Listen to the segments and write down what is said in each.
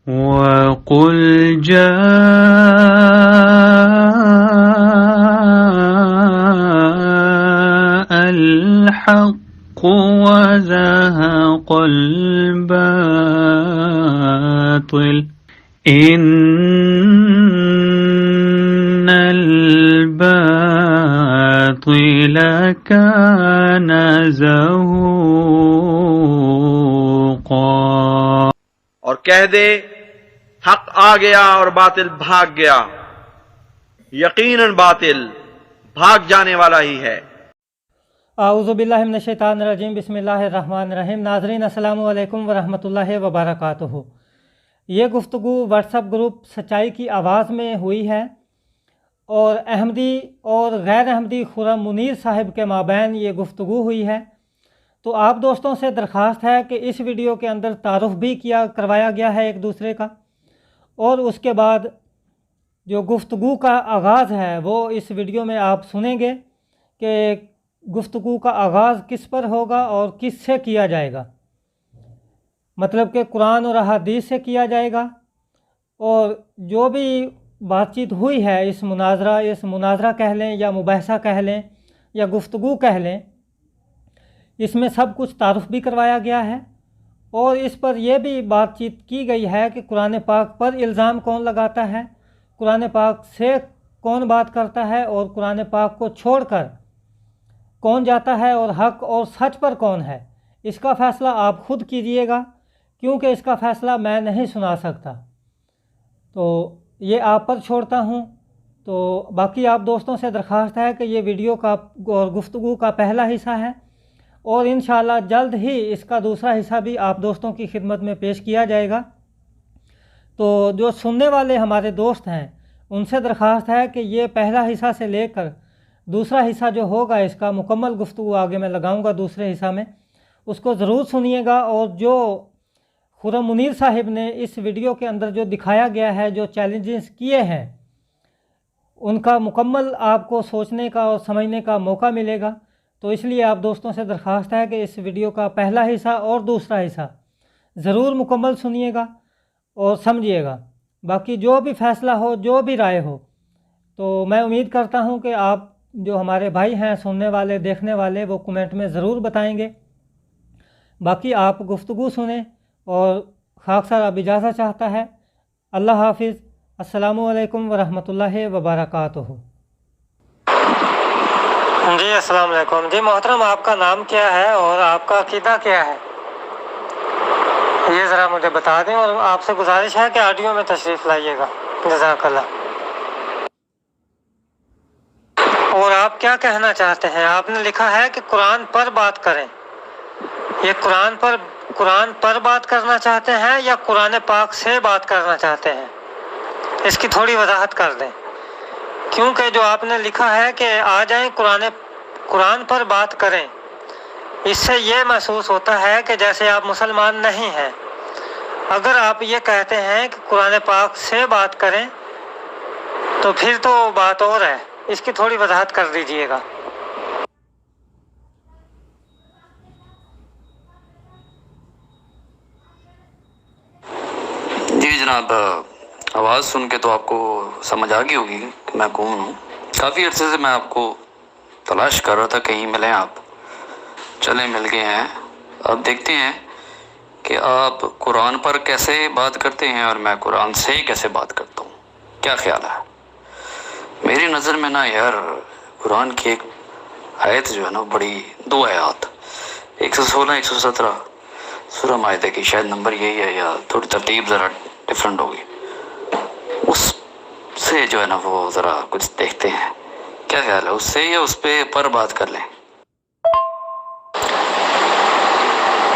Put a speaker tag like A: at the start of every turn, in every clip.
A: وَقُلْ جَاءَ الْحَقُّ وَزَهَقَ الْبَاطِلُ إِنَّ الْبَاطِلَ كَانَ زَهُوقًا۔
B: اور کہہ دے حق آ گیا اور باطل بھاگ گیا، یقیناً باطل بھاگ جانے والا ہی ہے۔
C: اعوذ باللہ من الشیطان الرجیم، بسم اللہ الرحمن الرحیم۔ ناظرین السلام علیکم ورحمۃ اللہ وبرکاتہ۔ یہ گفتگو واٹس ایپ گروپ سچائی کی آواز میں ہوئی ہے اور احمدی اور غیر احمدی خرم منیر صاحب کے مابین یہ گفتگو ہوئی ہے۔ تو آپ دوستوں سے درخواست ہے کہ اس ویڈیو کے اندر تعارف بھی کروایا گیا ہے ایک دوسرے کا، اور اس کے بعد جو گفتگو کا آغاز ہے وہ اس ویڈیو میں آپ سنیں گے کہ گفتگو کا آغاز کس پر ہوگا اور کس سے کیا جائے گا، مطلب کہ قرآن اور احادیث سے کیا جائے گا، اور جو بھی بات چیت ہوئی ہے اس مناظرہ کہہ لیں یا مباحثہ کہہ لیں یا گفتگو کہہ لیں، اس میں سب کچھ تعارف بھی کروایا گیا ہے، اور اس پر یہ بھی بات چیت کی گئی ہے کہ قرآن پاک پر الزام کون لگاتا ہے، قرآن پاک سے کون بات کرتا ہے، اور قرآن پاک کو چھوڑ کر کون جاتا ہے، اور حق اور سچ پر کون ہے۔ اس کا فیصلہ آپ خود کیجئے گا، کیونکہ اس کا فیصلہ میں نہیں سنا سکتا، تو یہ آپ پر چھوڑتا ہوں۔ تو باقی آپ دوستوں سے درخواست ہے کہ یہ ویڈیو کا اور گفتگو کا پہلا حصہ ہے، اور انشاءاللہ جلد ہی اس کا دوسرا حصہ بھی آپ دوستوں کی خدمت میں پیش کیا جائے گا۔ تو جو سننے والے ہمارے دوست ہیں ان سے درخواست ہے کہ یہ پہلا حصہ سے لے کر دوسرا حصہ جو ہوگا، اس کا مکمل گفتگو آگے میں لگاؤں گا دوسرے حصہ میں، اس کو ضرور سنیے گا، اور جو خرم منیر صاحب نے اس ویڈیو کے اندر جو دکھایا گیا ہے، جو چیلنجز کیے ہیں، ان کا مکمل آپ کو سوچنے کا اور سمجھنے کا موقع ملے گا۔ تو اس لیے آپ دوستوں سے درخواست ہے کہ اس ویڈیو کا پہلا حصہ اور دوسرا حصہ ضرور مکمل سنیے گا اور سمجھیے گا۔ باقی جو بھی فیصلہ ہو، جو بھی رائے ہو، تو میں امید کرتا ہوں کہ آپ جو ہمارے بھائی ہیں سننے والے دیکھنے والے وہ کمنٹ میں ضرور بتائیں گے۔ باقی آپ گفتگو سنیں، اور خاکسار اب اجازت چاہتا ہے۔ اللہ حافظ۔ السلام علیکم ورحمۃ اللہ وبرکاتہ۔ جی السلام علیکم۔ جی محترم، آپ کا نام کیا ہے اور آپ کا عقیدہ کیا ہے، یہ ذرا مجھے بتا دیں، اور آپ سے گزارش ہے کہ آڈیو میں تشریف لائیے گا، جزاک اللہ۔ اور آپ کیا کہنا چاہتے ہیں؟ آپ نے لکھا ہے کہ قرآن پر بات کریں، یہ قرآن پر بات کرنا چاہتے ہیں یا قرآن پاک سے بات کرنا چاہتے ہیں؟ اس کی تھوڑی وضاحت کر دیں، کیونکہ جو آپ نے لکھا ہے کہ آ جائیں قرآن پر بات کریں، اس سے یہ محسوس ہوتا ہے کہ جیسے آپ مسلمان نہیں ہیں۔ اگر آپ یہ کہتے ہیں کہ قرآن پاک سے بات کریں تو پھر تو بات اور ہے، اس کی تھوڑی وضاحت کر دیجئے گا۔
D: جی جناب، آواز سن کے تو آپ کو سمجھ آ گئی ہوگی کہ میں کون ہوں۔ کافی عرصے سے میں آپ کو تلاش کر رہا تھا، کہیں ملیں آپ، چلے مل گئے ہیں۔ اب دیکھتے ہیں کہ آپ قرآن پر کیسے بات کرتے ہیں اور میں قرآن سے کیسے بات کرتا ہوں، کیا خیال ہے؟ میری نظر میں نا یار، قرآن کی ایک آیت جو ہے نا بڑی، دو آیات، 116 117 سورہ مائدہ کی، شاید نمبر یہی ہے یا تھوڑی ترتیب ذرا ڈیفرنٹ ہوگی، اس سے جو ہے نا وہ ذرا کچھ دیکھتے ہیں، کیا خیال ہے؟ اس سے یا اس پہ پر بات کر لیں؟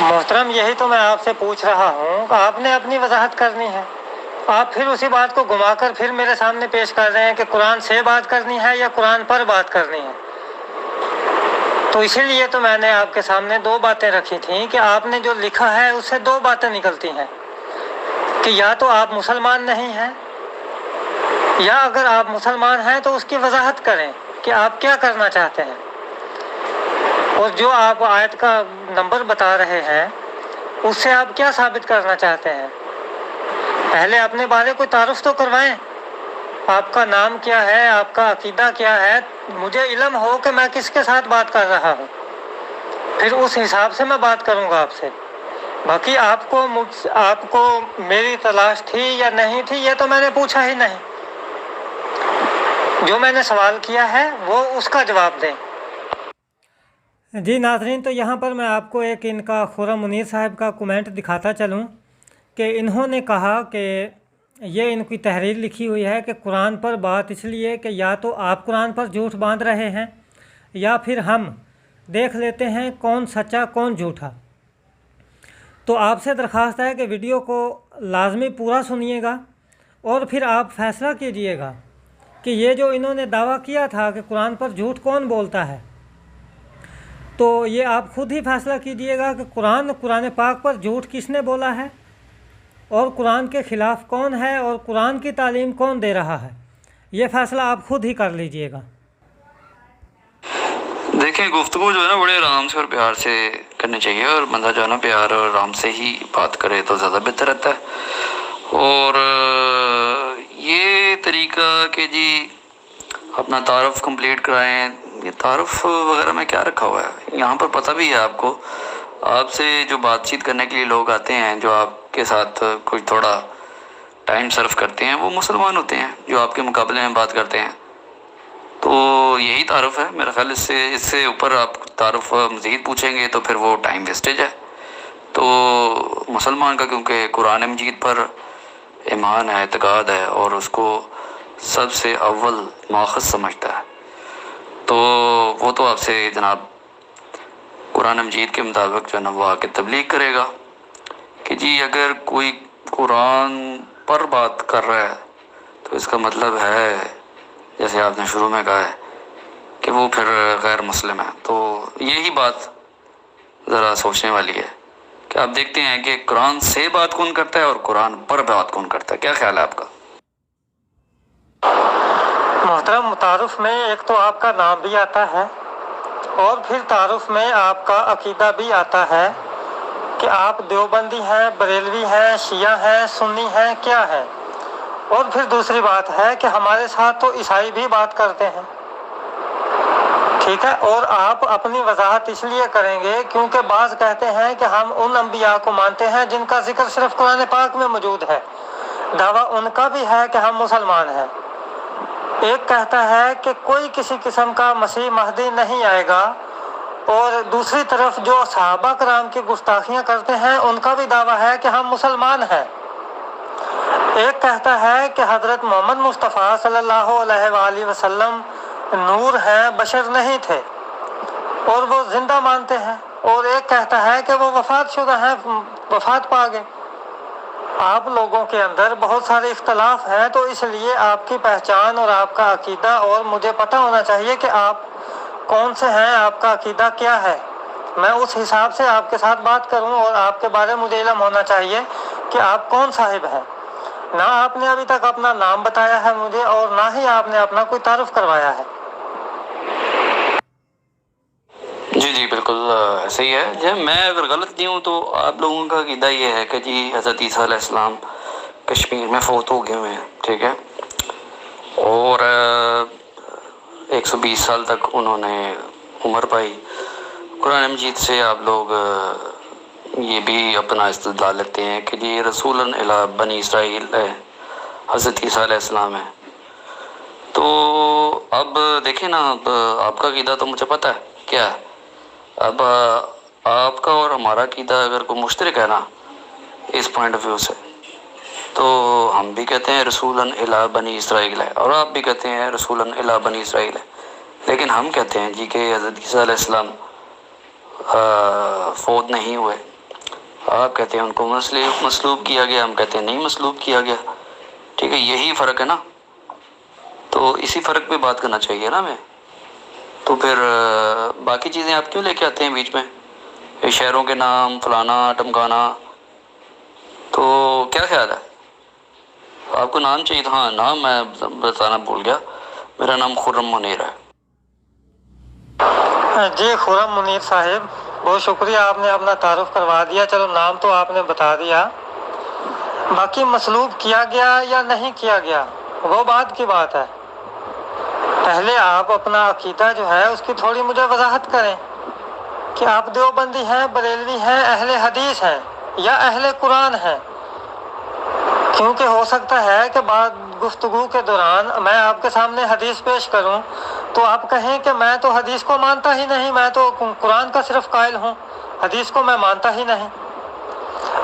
C: محترم، یہی تو میں آپ سے پوچھ رہا ہوں کہ آپ نے اپنی وضاحت کرنی ہے، آپ پھر اسی بات کو گھما کر پھر میرے سامنے پیش کر رہے ہیں کہ قرآن سے بات کرنی ہے یا قرآن پر بات کرنی ہے۔ تو اسی لیے تو میں نے آپ کے سامنے دو باتیں رکھی تھیں کہ آپ نے جو لکھا ہے اس سے دو باتیں نکلتی ہیں کہ یا تو آپ مسلمان نہیں ہیں، یا اگر آپ مسلمان ہیں تو اس کی وضاحت کریں کہ آپ کیا کرنا چاہتے ہیں، اور جو آپ آیت کا نمبر بتا رہے ہیں اس سے آپ کیا ثابت کرنا چاہتے ہیں۔ پہلے اپنے بارے کوئی تعارف تو کروائیں، آپ کا نام کیا ہے، آپ کا عقیدہ کیا ہے، مجھے علم ہو کہ میں کس کے ساتھ بات کر رہا ہوں، پھر اس حساب سے میں بات کروں گا آپ سے۔ باقی آپ کو میری تلاش تھی یا نہیں تھی یہ تو میں نے پوچھا ہی نہیں، جو میں نے سوال کیا ہے وہ اس کا جواب دیں۔ جی ناظرین، تو یہاں پر میں آپ کو ایک ان کا خرم منیر صاحب کا کومنٹ دکھاتا چلوں کہ انہوں نے کہا کہ یہ ان کی تحریر لکھی ہوئی ہے کہ قرآن پر بات اس لیے کہ یا تو آپ قرآن پر جھوٹ باندھ رہے ہیں یا پھر ہم دیکھ لیتے ہیں کون سچا کون جھوٹا۔ تو آپ سے درخواست ہے کہ ویڈیو کو لازمی پورا سنیے گا اور پھر آپ فیصلہ کیجئے گا کہ یہ جو انہوں نے دعویٰ کیا تھا کہ قرآن پر جھوٹ کون بولتا ہے، تو یہ آپ خود ہی فیصلہ کیجئے گا کہ قرآن پاک پر جھوٹ کس نے بولا ہے اور قرآن کے خلاف کون ہے اور قرآن کی تعلیم کون دے رہا ہے، یہ فیصلہ آپ خود ہی کر لیجئے گا۔
D: دیکھیں، گفتگو جو ہے نا بڑے آرام سے اور پیار سے کرنی چاہیے، اور بندہ جو ہے نا پیار اور آرام سے ہی بات کرے تو زیادہ بہتر رہتا ہے۔ اور یہ طریقہ کہ جی اپنا تعارف کمپلیٹ کرائیں، یہ تعارف وغیرہ میں کیا رکھا ہوا ہے؟ یہاں پر پتہ بھی ہے آپ کو، آپ سے جو بات چیت کرنے کے لیے لوگ آتے ہیں، جو آپ کے ساتھ کچھ تھوڑا ٹائم صرف کرتے ہیں، وہ مسلمان ہوتے ہیں جو آپ کے مقابلے میں بات کرتے ہیں۔ تو یہی تعارف ہے میرا خیال، اس سے اوپر آپ تعارف مزید پوچھیں گے تو پھر وہ ٹائم ویسٹیج ہے۔ تو مسلمان کا کیونکہ قرآن مجید پر ایمان ہے، اعتقاد ہے، اور اس کو سب سے اول ماخذ سمجھتا ہے، تو وہ تو آپ سے جناب قرآن مجید کے مطابق جو ہے نا وہ آ کے تبلیغ کرے گا کہ جی اگر کوئی قرآن پر بات کر رہا ہے تو اس کا مطلب ہے، جیسے آپ نے شروع میں کہا ہے، کہ وہ پھر غیر مسلم ہے۔ تو یہی بات ذرا سوچنے والی ہے کہ آپ دیکھتے ہیں کہ قرآن سے بات کون کرتا ہے اور قرآن پر بات کون کرتا ہے۔ کیا خیال ہے آپ کا؟
C: محترم، تعارف میں ایک تو آپ کا نام بھی آتا ہے اور پھر تعارف میں آپ کا عقیدہ بھی آتا ہے کہ آپ دیوبندی ہیں، بریلوی ہیں، شیعہ ہیں، سنی ہیں، کیا ہیں۔ اور پھر دوسری بات ہے کہ ہمارے ساتھ تو عیسائی بھی بات کرتے ہیں، ٹھیک ہے۔ اور آپ اپنی وضاحت اس لیے کریں گے کیونکہ بعض کہتے ہیں کہ ہم ان انبیاء کو مانتے ہیں جن کا ذکر صرف قرآن پاک میں موجود ہے، دعویٰ ان کا بھی ہے کہ ہم مسلمان ہیں۔ ایک کہتا ہے کہ کوئی کسی قسم کا مسیح مہدی نہیں آئے گا، اور دوسری طرف جو صحابہ کرام کی گستاخیاں کرتے ہیں ان کا بھی دعویٰ ہے کہ ہم مسلمان ہیں۔ ایک کہتا ہے کہ حضرت محمد مصطفیٰ صلی اللہ علیہ وآلہ وسلم نور ہیں، بشر نہیں تھے، اور وہ زندہ مانتے ہیں، اور ایک کہتا ہے کہ وہ وفات شدہ ہیں، وفات پا گئے۔ آپ لوگوں کے اندر بہت سارے اختلاف ہیں، تو اس لیے آپ کی پہچان اور آپ کا عقیدہ اور مجھے پتہ ہونا چاہیے کہ آپ کون سے ہیں، آپ کا عقیدہ کیا ہے، میں اس حساب سے آپ کے ساتھ بات کروں، اور آپ کے بارے مجھے علم ہونا چاہیے کہ آپ کون صاحب ہیں۔ نہ آپ نے ابھی تک اپنا نام بتایا ہے مجھے، اور نہ ہی آپ نے اپنا کوئی تعارف کروایا ہے۔
D: جی بالکل ایسے ہی ہے۔ جی میں اگر غلط نہیں ہوں تو آپ لوگوں کا عقیدہ یہ ہے کہ جی حضرت عیسیٰ علیہ السلام کشمیر میں فوت ہو گئے ہوئے ہیں، ٹھیک ہے، اور 120 سال تک انہوں نے عمر پائی۔ قرآن مجید سے آپ لوگ یہ بھی اپنا استدلال لیتے ہیں کہ جی رسولاً الی بنی اسرائیل حضرت عیسیٰ علیہ السلام ہے۔ تو اب دیکھیں نا، اب آپ کا عقیدہ تو مجھے پتہ ہے کیا ہے، اب آپ کا اور ہمارا عقیدہ اگر کوئی مشترک ہے نا اس پوائنٹ آف ویو سے، تو ہم بھی کہتے ہیں رسولاً الی بنی اسرائیل ہے، اور آپ بھی کہتے ہیں رسولاً الی بنی اسرائیل ہے، لیکن ہم کہتے ہیں جی کہ حضرت عیسیٰ علیہ السلام فوت نہیں ہوئے۔ آپ کہتے ہیں ان کو مصلوب کیا گیا، ہم کہتے ہیں نہیں مصلوب کیا گیا، ٹھیک ہے، یہی فرق ہے نا۔ تو اسی فرق پہ بات کرنا چاہیے نا ہمیں۔ تو پھر باقی چیزیں آپ کیوں لے کے آتے ہیں بیچ میں، یہ شہروں کے نام فلانا ٹمکانا؟ تو کیا خیال ہے آپ کو نام چاہیے تھا؟ ہاں نام میں بتانا بھول گیا، میرا نام خرم منیر ہے۔
C: جی خرم منیر صاحب، بہت شکریہ، آپ نے اپنا تعارف کروا دیا، چلو نام تو آپ نے بتا دیا۔ باقی مصلوب کیا گیا یا نہیں کیا گیا وہ بات کی بات ہے. پہلے آپ اپنا عقیدہ جو ہے اس کی تھوڑی مجھے وضاحت کریں کہ آپ دیوبندی ہیں، بریلوی ہیں، اہل حدیث ہیں یا اہل قرآن ہیں. کیونکہ ہو سکتا ہے کہ بعد گفتگو کے دوران میں آپ کے سامنے حدیث پیش کروں تو آپ کہیں کہ میں تو حدیث کو مانتا ہی نہیں، میں تو قرآن کا صرف قائل ہوں، حدیث کو میں مانتا ہی نہیں.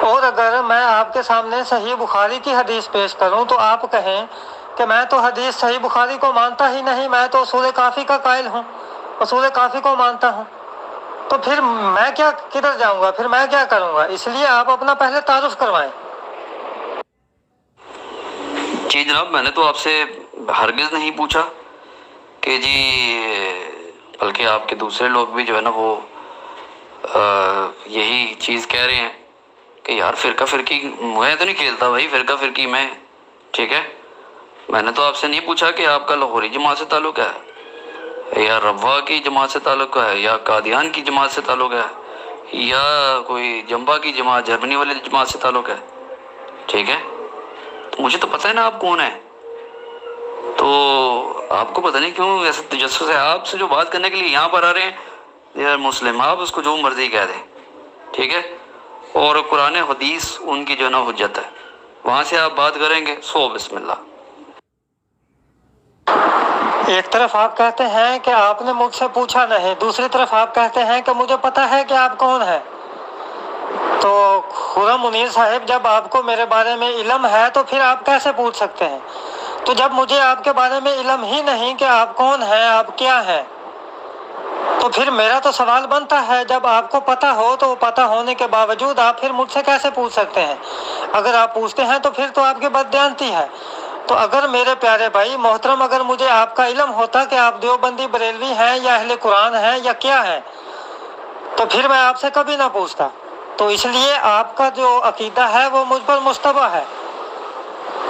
C: اور اگر میں آپ کے سامنے صحیح بخاری کی حدیث پیش کروں تو آپ کہیں کہ میں تو حدیث صحیح بخاری کو مانتا ہی نہیں، میں تو اصول کافی کا قائل ہوں، اصول کافی کو مانتا ہوں. تو پھر میں کیا کدھر جاؤں گا، پھر میں کیا کروں گا؟ اس لیے آپ اپنا پہلے تعارف کروائیں.
D: جی جناب، میں نے تو آپ سے ہرگز نہیں پوچھا کہ جی، بلکہ آپ کے دوسرے لوگ بھی جو ہے نا وہ یہی چیز کہہ رہے ہیں کہ یار فرقہ فرقی میں تو نہیں کھیلتا بھائی، فرقہ فرقی میں ٹھیک ہے. میں نے تو آپ سے نہیں پوچھا کہ آپ کا لاہوری جماعت سے تعلق ہے یا روا کی جماعت سے تعلق ہے یا قادیان کی جماعت سے تعلق ہے یا کوئی جمبا کی جماعت، جرمنی والی جماعت سے تعلق ہے ٹھیک ہے. تو مجھے تو پتہ ہے نا آپ کون ہیں. تو آپ کو پتہ نہیں کیوں ایسے تجسس ہے، آپ سے جو بات کرنے کے لیے یہاں پر آ رہے ہیں یار مسلم، آپ اس کو جو مرضی کہہ دیں ٹھیک ہے. اور قرآن حدیث ان کی جو ہے نا حجت ہے، وہاں سے آپ بات کریں گے. سو بسم اللہ.
C: ایک طرف آپ کہتے ہیں کہ آپ نے مجھ سے پوچھا نہیں، دوسری طرف آپ کہتے ہیں کہ مجھے پتہ ہے کہ آپ کون ہیں. تو خرم منیر صاحب، جب آپ کو میرے بارے میں علم ہے تو پھر آپ کیسے پوچھ سکتے ہیں؟ تو جب مجھے آپ کے بارے میں علم ہی نہیں کہ آپ کون ہیں، آپ کیا ہیں، تو پھر میرا تو سوال بنتا ہے جب آپ کو پتہ ہو تو پتہ ہونے کے باوجود آپ پھر مجھ سے کیسے پوچھ سکتے ہیں؟ اگر آپ پوچھتے ہیں تو پھر تو آپ کی بددیانتی ہے. تو اگر میرے پیارے بھائی محترم، اگر مجھے آپ کا علم ہوتا کہ آپ دیوبندی بریلوی ہیں یا اہل قرآن ہیں یا کیا ہیں تو پھر میں آپ سے کبھی نہ پوچھتا. تو اس لیے آپ کا جو عقیدہ ہے وہ مجھ پر مشتبہ ہے،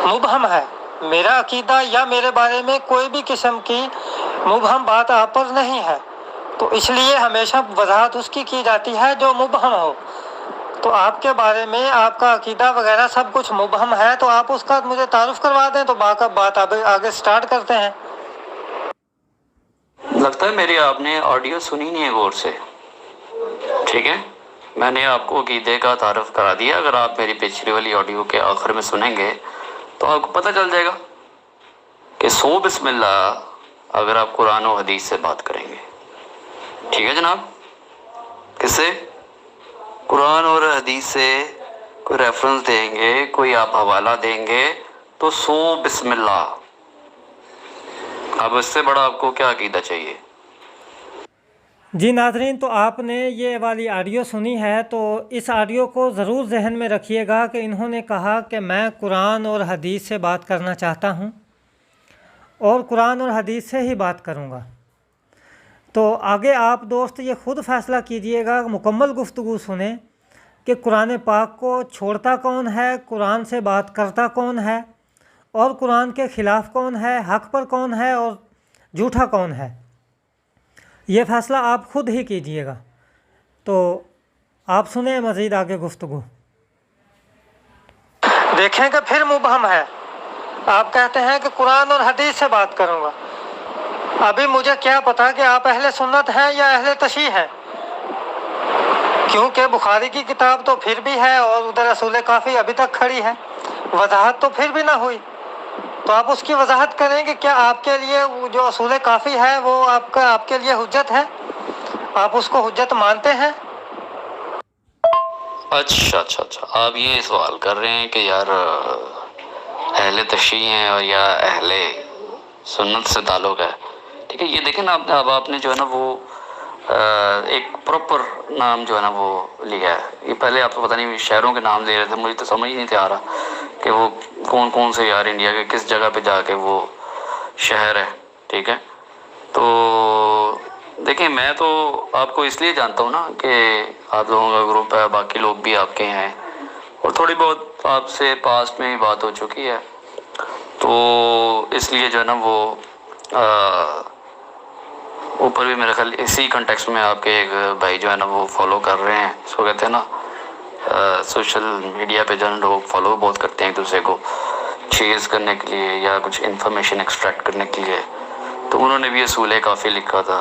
C: مبہم ہے. میرا عقیدہ یا میرے بارے میں کوئی بھی قسم کی مبہم بات آپ پر نہیں ہے. تو اس لیے ہمیشہ وضاحت اس کی جاتی ہے جو مبہم ہو. تو آپ کے بارے میں آپ کا عقیدہ وغیرہ سب کچھ مبہم ہے، تو آپ اس کا مجھے تعارف کروا دیں تو بات آگے سٹارٹ کرتے ہیں.
D: لگتا ہے میری آپ نے آڈیو سنی نہیں ہے غور سے ٹھیک ہے. میں نے آپ کو عقیدے کا تعارف کرا دیا. اگر آپ میری پچھلی والی آڈیو کے آخر میں سنیں گے تو آپ کو پتہ چل جائے گا کہ سو بسم اللہ اگر آپ قرآن و حدیث سے بات کریں گے ٹھیک ہے جناب. کس سے؟ قرآن اور حدیث سے کوئی ریفرنس دیں گے، کوئی آپ حوالہ دیں گے تو سو بسم اللہ. اب اس سے بڑا آپ کو کیا عقیدہ چاہیے؟
C: جی ناظرین، تو آپ نے یہ والی آڈیو سنی ہے تو اس آڈیو کو ضرور ذہن میں رکھیے گا کہ انہوں نے کہا کہ میں قرآن اور حدیث سے بات کرنا چاہتا ہوں اور قرآن اور حدیث سے ہی بات کروں گا. تو آگے آپ دوست یہ خود فیصلہ کیجئے گا، مکمل گفتگو سنیں کہ قرآن پاک کو چھوڑتا کون ہے، قرآن سے بات کرتا کون ہے، اور قرآن کے خلاف کون ہے، حق پر کون ہے اور جھوٹا کون ہے. یہ فیصلہ آپ خود ہی کیجئے گا. تو آپ سنیں مزید آگے گفتگو. دیکھیں کہ پھر مبہم ہے. آپ کہتے ہیں کہ قرآن اور حدیث سے بات کروں گا. ابھی مجھے کیا پتا کہ آپ اہل سنت ہیں یا اہل تشیع ہیں، کیونکہ بخاری کی کتاب تو پھر بھی ہے اور ادھر اصول کافی ابھی تک کھڑی ہے، وضاحت تو پھر بھی نہ ہوئی. تو آپ اس کی وضاحت کریں کہ کیا آپ کے لیے جو اصول کافی ہے وہ آپ کے لیے حجت ہے، آپ اس کو حجت مانتے ہیں؟
D: اچھا آپ یہ سوال کر رہے ہیں کہ یار اہل تشیع ہیں اور یا اہل سنت سے تعلق ہے ٹھیک ہے. یہ دیکھیں نا اب آپ نے جو ہے نا وہ ایک پراپر نام جو ہے نا وہ لیا ہے. یہ پہلے آپ کو پتہ نہیں شہروں کے نام لے رہے تھے، مجھے تو سمجھ نہیں تھا آ رہا کہ وہ کون سے یار انڈیا کے کس جگہ پہ جا کے وہ شہر ہے ٹھیک ہے. تو دیکھیں میں تو آپ کو اس لیے جانتا ہوں نا کہ آپ لوگوں کا گروپ ہے، باقی لوگ بھی آپ کے ہیں اور تھوڑی بہت آپ سے پاسٹ میں بھی بات ہو چکی ہے. تو اس لیے جو ہے نا وہ اوپر بھی میرے خیال اسی کنٹیکسٹ میں آپ کے ایک بھائی جو ہے نا وہ فالو کر رہے ہیں، اس کو کہتے ہیں نا سوشل میڈیا پہ جو لوگ فالو بہت کرتے ہیں ایک دوسرے کو چیز کرنے کے لیے یا کچھ انفارمیشن ایکسٹریکٹ کرنے کے لیے، تو انہوں نے بھی اصول کافی لکھا تھا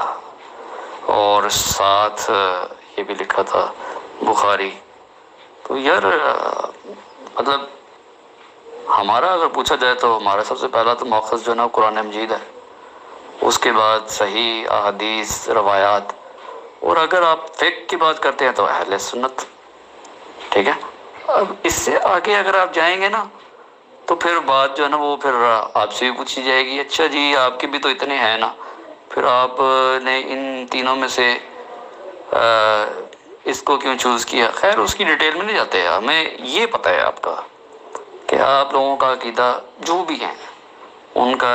D: اور ساتھ یہ بھی لکھا تھا بخاری. تو یار مطلب ہمارا اگر پوچھا جائے تو ہمارا سب سے پہلا تو مؤخذ جو ہے نا قرآن مجید ہے، اس کے بعد صحیح احادیث روایات، اور اگر آپ فقہ کی بات کرتے ہیں تو اہل سنت. ٹھیک ہے، اب اس سے آگے اگر آپ جائیں گے نا تو پھر بات جو ہے نا وہ پھر آپ سے بھی پوچھی جائے گی، اچھا جی آپ کے بھی تو اتنے ہیں نا، پھر آپ نے ان تینوں میں سے اس کو کیوں چوز کیا. خیر اس کی ڈیٹیل میں نہیں جاتے ہیں، ہمیں یہ پتہ ہے آپ کا کہ آپ لوگوں کا عقیدہ جو بھی ہیں ان کا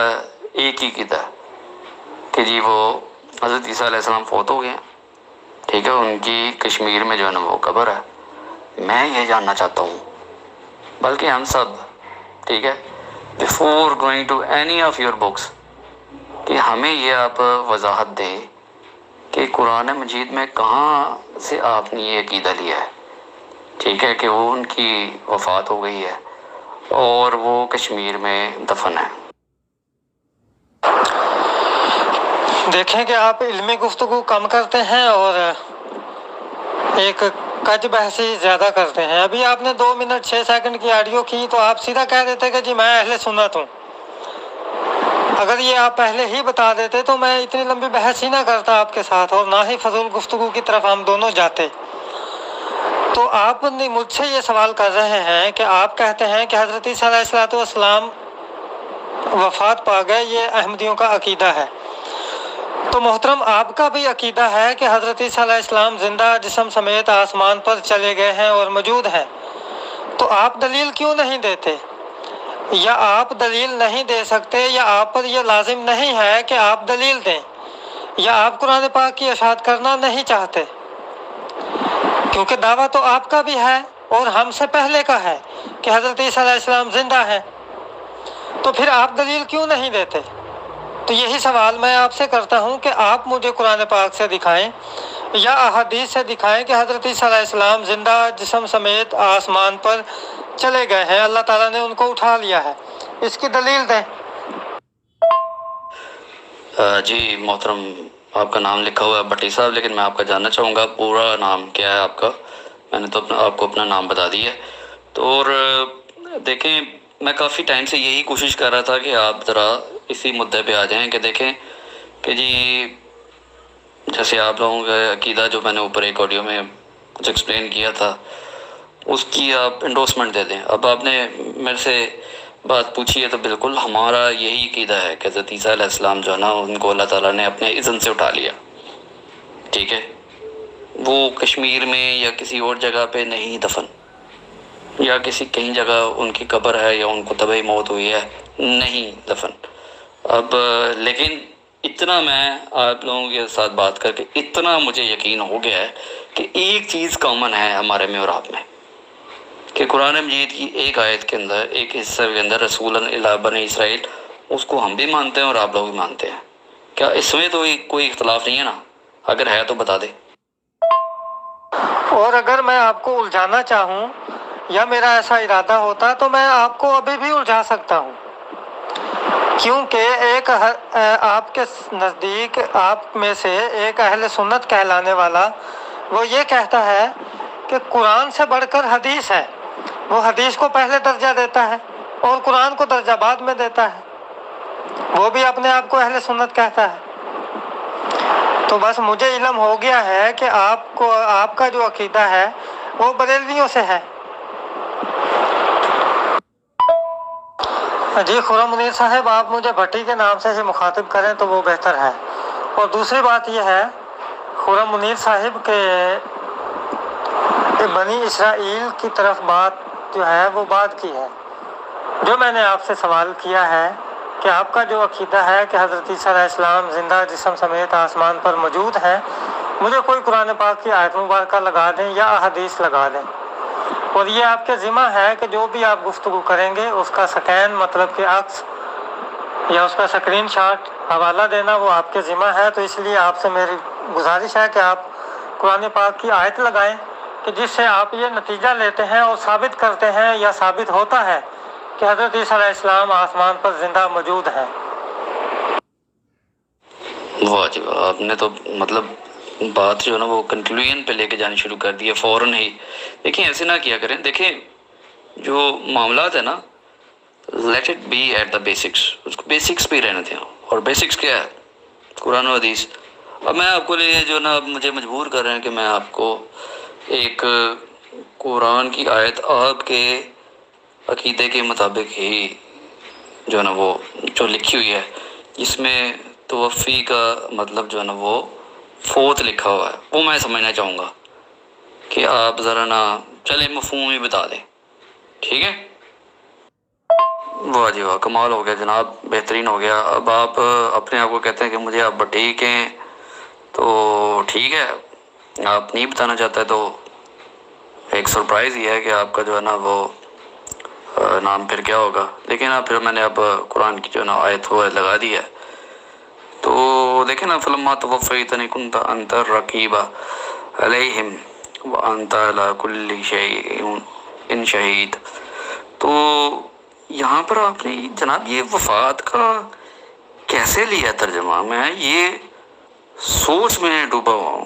D: ایک ہی عقیدہ ہے کہ جی وہ حضرت عیسیٰ علیہ السلام فوت ہو گئے ہیں. ٹھیک ہے، ان کی کشمیر میں جو ہے نا وہ قبر ہے. میں یہ جاننا چاہتا ہوں، بلکہ ہم سب، ٹھیک ہے، before going to any of your books, کہ ہمیں یہ آپ وضاحت دیں کہ قرآن مجید میں کہاں سے آپ نے یہ عقیدہ لیا ہے. ٹھیک ہے، کہ وہ ان کی وفات ہو گئی ہے اور وہ کشمیر میں دفن ہے.
C: دیکھیں کہ آپ علمی گفتگو کم کرتے ہیں اور ایک کج بحثی زیادہ کرتے ہیں. ابھی آپ نے 2 منٹ 6 سیکنڈ کی آڈیو کی تو آپ سیدھا کہہ دیتے کہ جی میں اہل سنت ہوں. اگر یہ آپ پہلے ہی بتا دیتے تو میں اتنی لمبی بحث ہی نہ کرتا آپ کے ساتھ اور نہ ہی فضول گفتگو کی طرف ہم دونوں جاتے. تو آپ مجھ سے یہ سوال کر رہے ہیں کہ آپ کہتے ہیں کہ حضرت عیسیٰ علیہ السلام وفات پا گئے، یہ احمدیوں کا عقیدہ ہے. تو محترم آپ کا بھی عقیدہ ہے کہ حضرت عیسیٰ علیہ السلام زندہ جسم سمیت آسمان پر چلے گئے ہیں اور موجود ہیں. تو آپ دلیل کیوں نہیں دیتے؟ یا آپ دلیل نہیں دے سکتے، یا آپ پر یہ لازم نہیں ہے کہ آپ دلیل دیں، یا آپ قرآن پاک کی اشاعت کرنا نہیں چاہتے؟ کیونکہ دعویٰ تو آپ کا بھی ہے اور ہم سے پہلے کا ہے کہ حضرت عیسیٰ علیہ السلام زندہ ہیں. تو پھر آپ دلیل کیوں نہیں دیتے؟ تو یہی سوال میں آپ سے کرتا ہوں کہ آپ مجھے قرآن پاک سے دکھائیں یا احادیث سے دکھائیں کہ حضرت عیسیٰ علیہ السلام زندہ جسم سمیت آسمان پر چلے گئے ہیں، اللہ تعالیٰ نے ان کو اٹھا لیا ہے. اس کی دلیل دیں.
D: جی محترم، آپ کا نام لکھا ہوا ہے بٹی صاحب، لیکن میں آپ کا جاننا چاہوں گا پورا نام کیا ہے آپ کا. میں نے تو آپ کو اپنا نام بتا دیا. تو اور دیکھیں میں کافی ٹائم سے یہی کوشش کر رہا تھا کہ آپ ذرا اسی مدعے پہ آ جائیں کہ دیکھیں کہ جی جیسے آپ لوگوں کا عقیدہ جو میں نے اوپر ایک آڈیو میں کچھ ایکسپلین کیا تھا اس کی آپ انڈورسمنٹ دے دیں. اب آپ نے میرے سے بات پوچھی ہے تو بالکل ہمارا یہی عقیدہ ہے کہ حضرت عیسیٰ علیہ السلام جو ہے نا ان کو اللہ تعالیٰ نے اپنے اذن سے اٹھا لیا. ٹھیک ہے، وہ کشمیر میں یا کسی اور جگہ پہ نہیں دفن، یا کہیں جگہ ان کی قبر ہے یا ان کو طبعی موت ہوئی ہے، نہیں دفن. اب لیکن اتنا میں آپ لوگوں کے ساتھ بات کر کے اتنا مجھے یقین ہو گیا ہے کہ ایک چیز کامن ہے ہمارے میں اور آپ میں، کہ قرآن مجید کی ایک آیت کے اندر، ایک حصے کے اندر رسولاً الی بنی اسرائیل، اس کو ہم بھی مانتے ہیں اور آپ لوگ بھی مانتے ہیں. کیا اس میں تو کوئی اختلاف نہیں ہے نا؟ اگر ہے تو بتا دیں.
C: اور اگر میں آپ کو الجھانا چاہوں یا میرا ایسا ارادہ ہوتا تو میں آپ کو ابھی بھی الجھا سکتا ہوں، کیونکہ ایک آپ کے نزدیک آپ میں سے ایک اہل سنت کہلانے والا وہ یہ کہتا ہے کہ قرآن سے بڑھ کر حدیث ہے. وہ حدیث کو پہلے درجہ دیتا ہے اور قرآن کو درجہ بعد میں دیتا ہے. وہ بھی اپنے آپ کو اہل سنت کہتا ہے. تو بس مجھے علم ہو گیا ہے کہ آپ کا جو عقیدہ ہے وہ بریلویوں سے ہے. جی خرم منیر صاحب، آپ مجھے بھٹی کے نام سے ہی مخاطب کریں تو وہ بہتر ہے. اور دوسری بات یہ ہے خرم منیر صاحب کے بنی اسرائیل کی طرف بات جو ہے وہ بات کی ہے. جو میں نے آپ سے سوال کیا ہے کہ آپ کا جو عقیدہ ہے کہ حضرت عیسیٰ علیہ السلام زندہ جسم سمیت آسمان پر موجود ہیں، مجھے کوئی قرآن پاک کی آیت مبارکہ لگا دیں یا احادیث لگا دیں. اور یہ آپ کے ذمہ ہے کہ جو بھی آپ گفتگو کریں گے اس کا سکین، مطلب کہ عکس یا اس کا اسکرین شاٹ حوالہ دینا وہ آپ کے ذمہ ہے. تو اس لیے آپ سے میری گزارش ہے کہ آپ قرآن پاک کی آیت لگائیں کہ جس سے آپ یہ نتیجہ لیتے ہیں اور ثابت کرتے ہیں یا ثابت ہوتا ہے کہ حضرت عیسیٰ علیہ السلام آسمان پر زندہ موجود ہیں؟
D: واہ جی واہ، آپ نے تو مطلب بات جو ہے نا وہ کنکلوژن پہ لے کے جانی شروع کر دی ہے فوراً ہی۔ دیکھیں ایسے نہ کیا کریں، دیکھیں جو معاملات ہے نا، let it be at the basics, اس کو بیسکس پہ ہی رہنے دیں۔ اور بیسکس کیا ہے؟ قرآن و حدیث۔ اب میں آپ کو لیے جو نا اب مجھے مجبور کر رہے ہیں کہ میں آپ کو ایک قرآن کی آیت آپ کے عقیدے کے مطابق ہی جو ہے نا وہ جو لکھی ہوئی ہے، جس میں توفی کا مطلب جو ہے نا وہ فوت لکھا ہوا ہے، وہ میں سمجھنا چاہوں گا کہ آپ ذرا نا چلے مفہوم ہی بتا دیں، ٹھیک ہے؟ واہ جی واہ، کمال ہو گیا جناب، بہترین ہو گیا۔ اب آپ اپنے آپ کو کہتے ہیں کہ مجھے آپ ٹھیک ہیں، تو ٹھیک ہے، آپ نہیں بتانا چاہتے تو ایک سرپرائز یہ ہے کہ آپ کا جو ہے نا وہ نام پھر کیا ہوگا، لیکن پھر میں نے اب قرآن کی جو ہے نا آیت وہ لگا دی ہے۔ تو دیکھیں نا، فلما توفیتنی کنت انت الرقیب علیہم وانت علی کل شیء شہید۔ تو یہاں پر آپ نے جناب یہ وفات کا کیسے لیا ترجمہ؟ میں یہ سوچ میں ڈوبا ہوا ہوں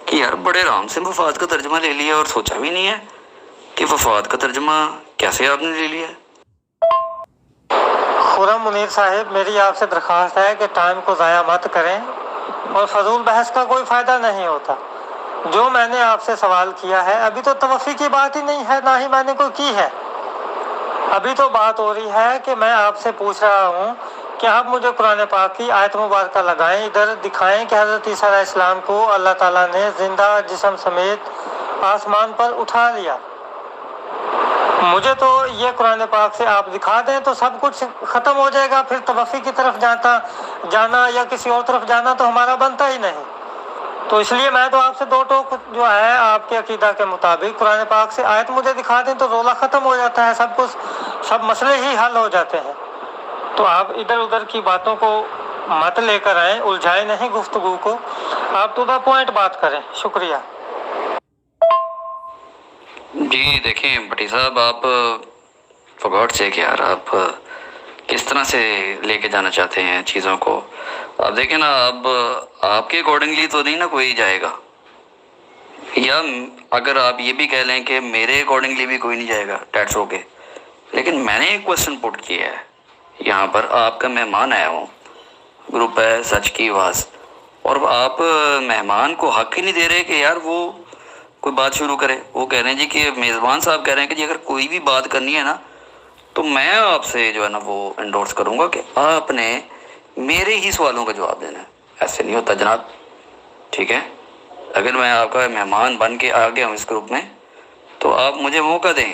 D: کہ یار بڑے آرام سے وفات کا ترجمہ لے لیا اور سوچا بھی نہیں ہے کہ وفات کا ترجمہ کیسے آپ نے لے لیا۔
C: خرم منیر صاحب، میری آپ سے درخواست ہے کہ ٹائم کو ضائع مت کریں، اور فضول بحث کا کوئی فائدہ نہیں ہوتا۔ جو میں نے آپ سے سوال کیا ہے، ابھی تو توفی کی بات ہی نہیں ہے، نہ ہی میں نے کوئی کی ہے۔ ابھی تو بات ہو رہی ہے کہ میں آپ سے پوچھ رہا ہوں کہ آپ مجھے قرآن پاک کی آیت مبارکہ لگائیں، ادھر دکھائیں کہ حضرت عیسیٰ علیہ السلام کو اللہ تعالیٰ نے زندہ جسم سمیت آسمان پر اٹھا لیا۔ مجھے تو یہ قرآن پاک سے آپ دکھا دیں تو سب کچھ ختم ہو جائے گا، پھر توفی کی طرف جانا یا کسی اور طرف جانا تو ہمارا بنتا ہی نہیں۔ تو اس لیے میں تو آپ سے دو ٹوک جو ہے آپ کے عقیدہ کے مطابق قرآن پاک سے آیت مجھے دکھا دیں تو رولا ختم ہو جاتا ہے، سب مسئلے ہی حل ہو جاتے ہیں۔ تو آپ ادھر ادھر کی باتوں کو مت لے کر آئیں، الجھائیں نہیں گفتگو کو، آپ ٹو دا پوائنٹ بات کریں۔ شکریہ۔
D: جی دیکھیں بھٹی صاحب، آپ فگاٹ سے کہ یار آپ کس طرح سے لے کے جانا چاہتے ہیں چیزوں کو۔ اب دیکھیں نا، اب آپ کے اکارڈنگلی تو نہیں نا کوئی جائے گا، یا اگر آپ یہ بھی کہہ لیں کہ میرے اکارڈنگلی بھی کوئی نہیں جائے گا، ڈیٹس اوکے۔ لیکن میں نے ایک کوشچن پٹ کیا ہے، یہاں پر آپ کا مہمان آیا ہوں، گروپ ہے سچ کی آواز، اور آپ مہمان کو حق ہی نہیں دے رہے کہ یار وہ کوئی بات شروع کرے۔ وہ کہہ رہے ہیں جی کہ میزبان صاحب کہہ رہے ہیں کہ جی اگر کوئی بھی بات کرنی ہے نا تو میں آپ سے جو ہے نا وہ انڈورس کروں گا کہ آپ نے میرے ہی سوالوں کا جواب دینا ہے۔ ایسے نہیں ہوتا جناب، ٹھیک ہے؟ اگر میں آپ کا مہمان بن کے آ گیا ہوں اس گروپ میں تو آپ مجھے موقع دیں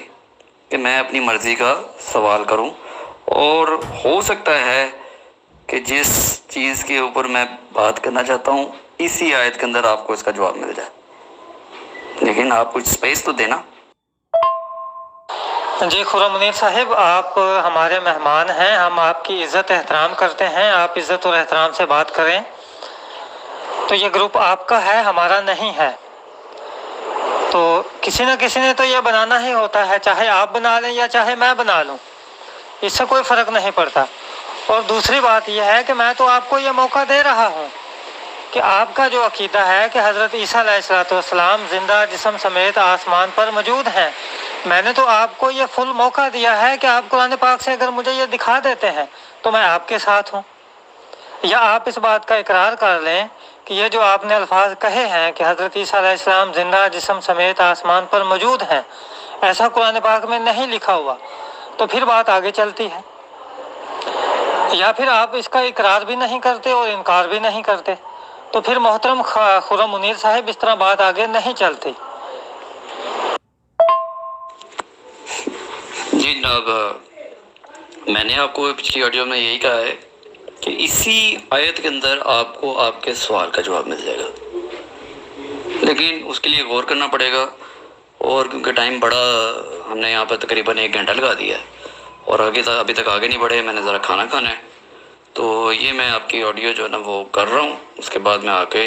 D: کہ میں اپنی مرضی کا سوال کروں، اور ہو سکتا ہے کہ جس چیز کے اوپر میں بات کرنا چاہتا ہوں اسی آیت کے اندر آپ کو اس کا جواب مل جائے، لیکن آپ کچھ سپیس تو دینا۔
C: جی خرم منیر صاحب، آپ ہمارے مہمان ہیں، ہم آپ کی عزت احترام کرتے ہیں، آپ عزت اور احترام سے بات کریں۔ تو یہ گروپ آپ کا ہے، ہمارا نہیں ہے، تو کسی نہ کسی نے تو یہ بنانا ہی ہوتا ہے، چاہے آپ بنا لیں یا چاہے میں بنا لوں، اس سے کوئی فرق نہیں پڑتا۔ اور دوسری بات یہ ہے کہ میں تو آپ کو یہ موقع دے رہا ہوں کہ آپ کا جو عقیدہ ہے کہ حضرت عیسیٰ علیہ السلام زندہ جسم سمیت آسمان پر موجود ہیں، میں نے تو آپ کو یہ فل موقع دیا ہے کہ آپ قرآن پاک سے اگر مجھے یہ دکھا دیتے ہیں تو میں آپ کے ساتھ ہوں، یا آپ اس بات کا اقرار کر لیں کہ یہ جو آپ نے الفاظ کہے ہیں کہ حضرت عیسیٰ علیہ السلام زندہ جسم سمیت آسمان پر موجود ہیں، ایسا قرآن پاک میں نہیں لکھا ہوا، تو پھر بات آگے چلتی ہے۔ یا پھر آپ اس کا اقرار بھی نہیں کرتے اور انکار بھی نہیں کرتے، تو پھر محترم خرم منیر صاحب اس طرح بات آگے نہیں چلتی۔
D: جی جناب، میں نے آپ کو پچھلی آڈیو میں یہی کہا ہے کہ اسی آیت کے اندر آپ کو آپ کے سوال کا جواب مل جائے گا، لیکن اس کے لیے غور کرنا پڑے گا، اور کیونکہ ٹائم بڑا ہم نے یہاں پر تقریباً 1 گھنٹہ لگا دیا ہے اور ابھی تک آگے نہیں بڑھے، میں نے ذرا کھانا کھانا ہے، تو یہ میں آپ کی آڈیو جو ہے نا وہ کر رہا ہوں، اس کے بعد میں آ کے